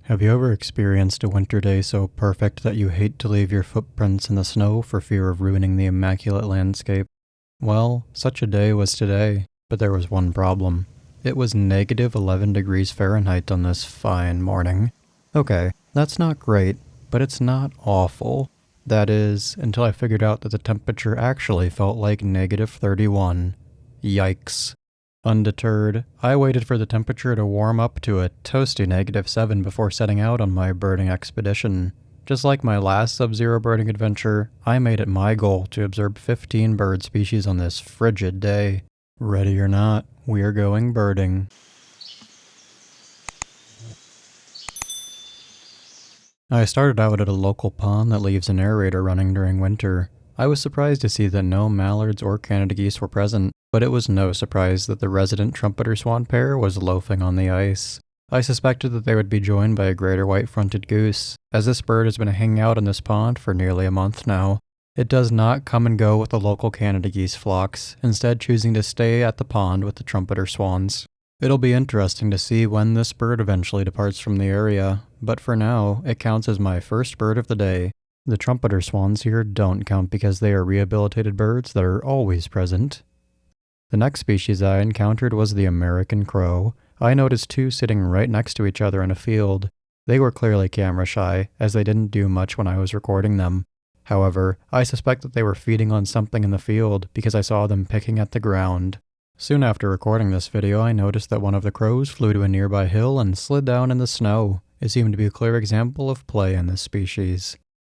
Have you ever experienced a winter day so perfect that you hate to leave your footprints in the snow for fear of ruining the immaculate landscape? Well, such a day was today, but there was one problem. It was negative 11 degrees Fahrenheit on this fine morning. Okay, that's not great, but it's not awful. That is, until I figured out that the temperature actually felt like negative 31. Yikes. Undeterred, I waited for the temperature to warm up to a toasty negative 7 before setting out on my birding expedition. Just like my last sub-zero birding adventure, I made it my goal to observe 15 bird species on this frigid day. Ready or not, we're going birding. I started out at a local pond that leaves an aerator running during winter. I was surprised to see that no mallards or Canada geese were present, but it was no surprise that the resident trumpeter swan pair was loafing on the ice. I suspected that they would be joined by a greater white-fronted goose, as this bird has been hanging out in this pond for nearly a month now. It does not come and go with the local Canada geese flocks, instead choosing to stay at the pond with the trumpeter swans. It'll be interesting to see when this bird eventually departs from the area, but for now, it counts as my first bird of the day. The trumpeter swans here don't count because they are rehabilitated birds that are always present. The next species I encountered was the American crow. I noticed two sitting right next to each other in a field. They were clearly camera shy, as they didn't do much when I was recording them. However, I suspect that they were feeding on something in the field because I saw them picking at the ground. Soon after recording this video, I noticed that one of the crows flew to a nearby hill and slid down in the snow. It seemed to be a clear example of play in this species.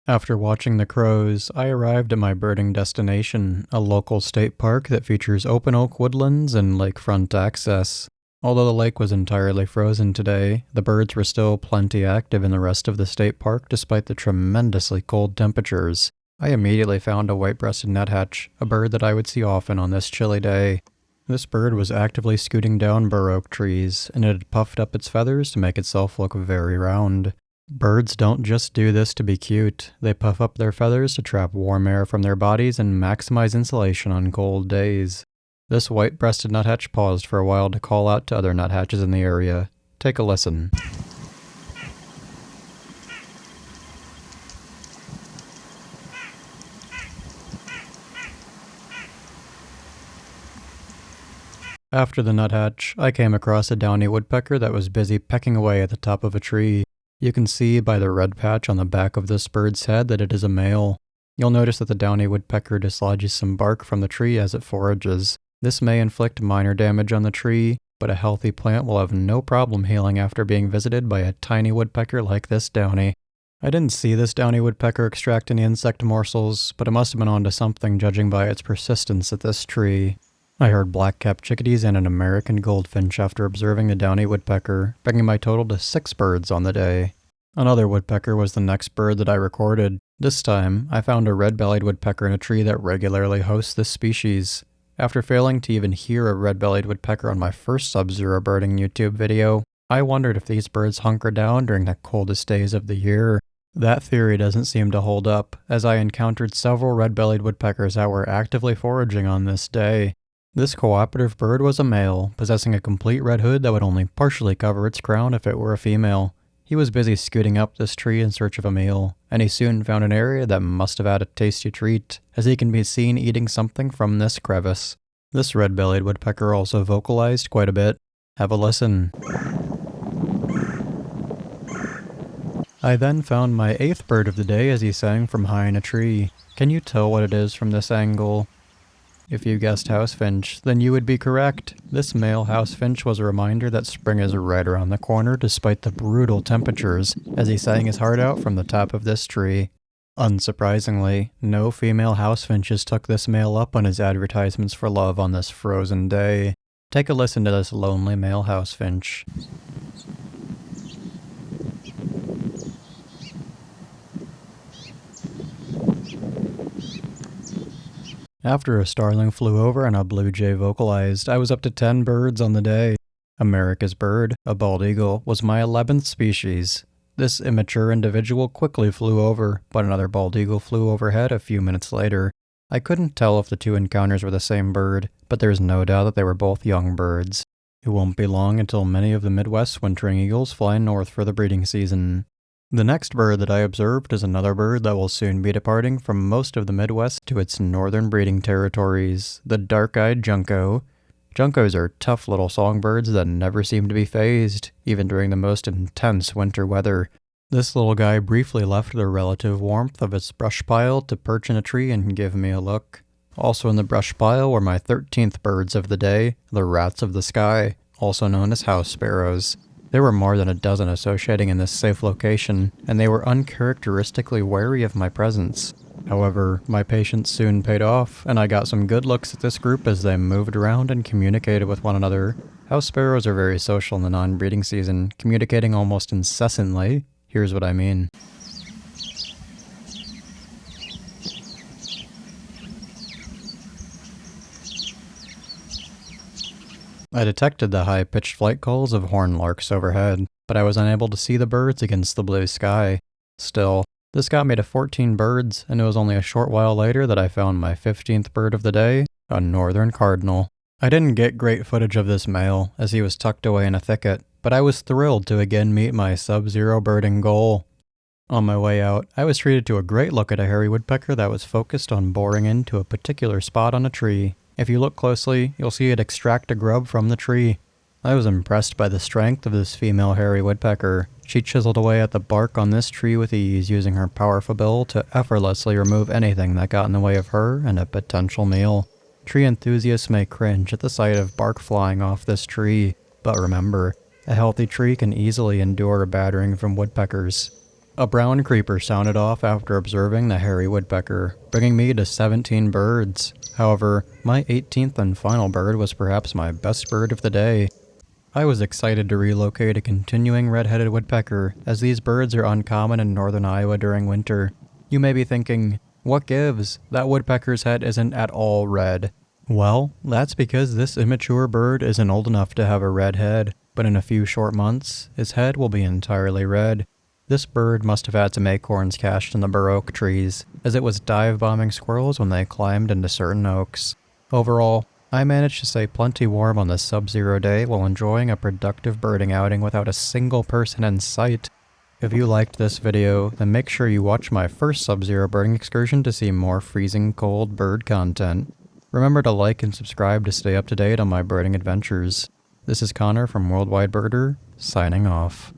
After watching the crows, I arrived at my birding destination, a local state park that features open oak woodlands and lakefront access. Although the lake was entirely frozen today, the birds were still plenty active in the rest of the state park despite the tremendously cold temperatures. I immediately found a white-breasted nuthatch, a bird that I would see often on this chilly day. This bird was actively scooting down bur oak trees, and it had puffed up its feathers to make itself look very round. Birds don't just do this to be cute. They puff up their feathers to trap warm air from their bodies and maximize insulation on cold days. This white-breasted nuthatch paused for a while to call out to other nuthatches in the area. Take a listen. After the nuthatch, I came across a downy woodpecker that was busy pecking away at the top of a tree. You can see by the red patch on the back of this bird's head that it is a male. You'll notice that the downy woodpecker dislodges some bark from the tree as it forages. This may inflict minor damage on the tree, but a healthy plant will have no problem healing after being visited by a tiny woodpecker like this downy. I didn't see this downy woodpecker extract any insect morsels, but it must have been onto something judging by its persistence at this tree. I heard black-capped chickadees and an American goldfinch after observing the downy woodpecker, bringing my total to 6 birds on the day. Another woodpecker was the next bird that I recorded. This time, I found a red-bellied woodpecker in a tree that regularly hosts this species. After failing to even hear a red-bellied woodpecker on my first sub-zero birding YouTube video, I wondered if these birds hunker down during the coldest days of the year. That theory doesn't seem to hold up, as I encountered several red-bellied woodpeckers that were actively foraging on this day. This cooperative bird was a male, possessing a complete red hood that would only partially cover its crown if it were a female. He was busy scooting up this tree in search of a meal, and he soon found an area that must have had a tasty treat, as he can be seen eating something from this crevice. This red-bellied woodpecker also vocalized quite a bit. Have a listen. I then found my 8th bird of the day as he sang from high in a tree. Can you tell what it is from this angle? If you guessed house finch, then you would be correct. This male house finch was a reminder that spring is right around the corner despite the brutal temperatures, as he sang his heart out from the top of this tree. Unsurprisingly, no female house finches took this male up on his advertisements for love on this frozen day. Take a listen to this lonely male house finch. After a starling flew over and a blue jay vocalized, I was up to 10 birds on the day. America's bird, a bald eagle, was my 11th species. This immature individual quickly flew over, but another bald eagle flew overhead a few minutes later. I couldn't tell if the two encounters were the same bird, but there's no doubt that they were both young birds. It won't be long until many of the Midwest wintering eagles fly north for the breeding season. The next bird that I observed is another bird that will soon be departing from most of the Midwest to its northern breeding territories, the dark-eyed Junco. Juncos are tough little songbirds that never seem to be phased, even during the most intense winter weather. This little guy briefly left the relative warmth of its brush pile to perch in a tree and give me a look. Also in the brush pile were my 13th birds of the day, the rats of the sky, also known as house sparrows. There were more than a dozen associating in this safe location, and they were uncharacteristically wary of my presence. However, my patience soon paid off, and I got some good looks at this group as they moved around and communicated with one another. House sparrows are very social in the non-breeding season, communicating almost incessantly. Here's what I mean. I detected the high-pitched flight calls of horned larks overhead, but I was unable to see the birds against the blue sky. Still, this got me to 14 birds, and it was only a short while later that I found my 15th bird of the day, a northern cardinal. I didn't get great footage of this male, as he was tucked away in a thicket, but I was thrilled to again meet my sub-zero birding goal. On my way out, I was treated to a great look at a hairy woodpecker that was focused on boring into a particular spot on a tree. If you look closely, you'll see it extract a grub from the tree. I was impressed by the strength of this female hairy woodpecker. She chiseled away at the bark on this tree with ease, using her powerful bill to effortlessly remove anything that got in the way of her and a potential meal. Tree enthusiasts may cringe at the sight of bark flying off this tree, but remember, a healthy tree can easily endure a battering from woodpeckers. A brown creeper sounded off after observing the hairy woodpecker, bringing me to 17 birds. However, my 18th and final bird was perhaps my best bird of the day. I was excited to relocate a continuing red-headed woodpecker, as these birds are uncommon in northern Iowa during winter. You may be thinking, what gives? That woodpecker's head isn't at all red. Well, that's because this immature bird isn't old enough to have a red head, but in a few short months, his head will be entirely red. This bird must have had some acorns cached in the bur oak trees, as it was dive-bombing squirrels when they climbed into certain oaks. Overall, I managed to stay plenty warm on this sub-zero day while enjoying a productive birding outing without a single person in sight. If you liked this video, then make sure you watch my first sub-zero birding excursion to see more freezing cold bird content. Remember to like and subscribe to stay up to date on my birding adventures. This is Connor from WorldWidebirder, signing off.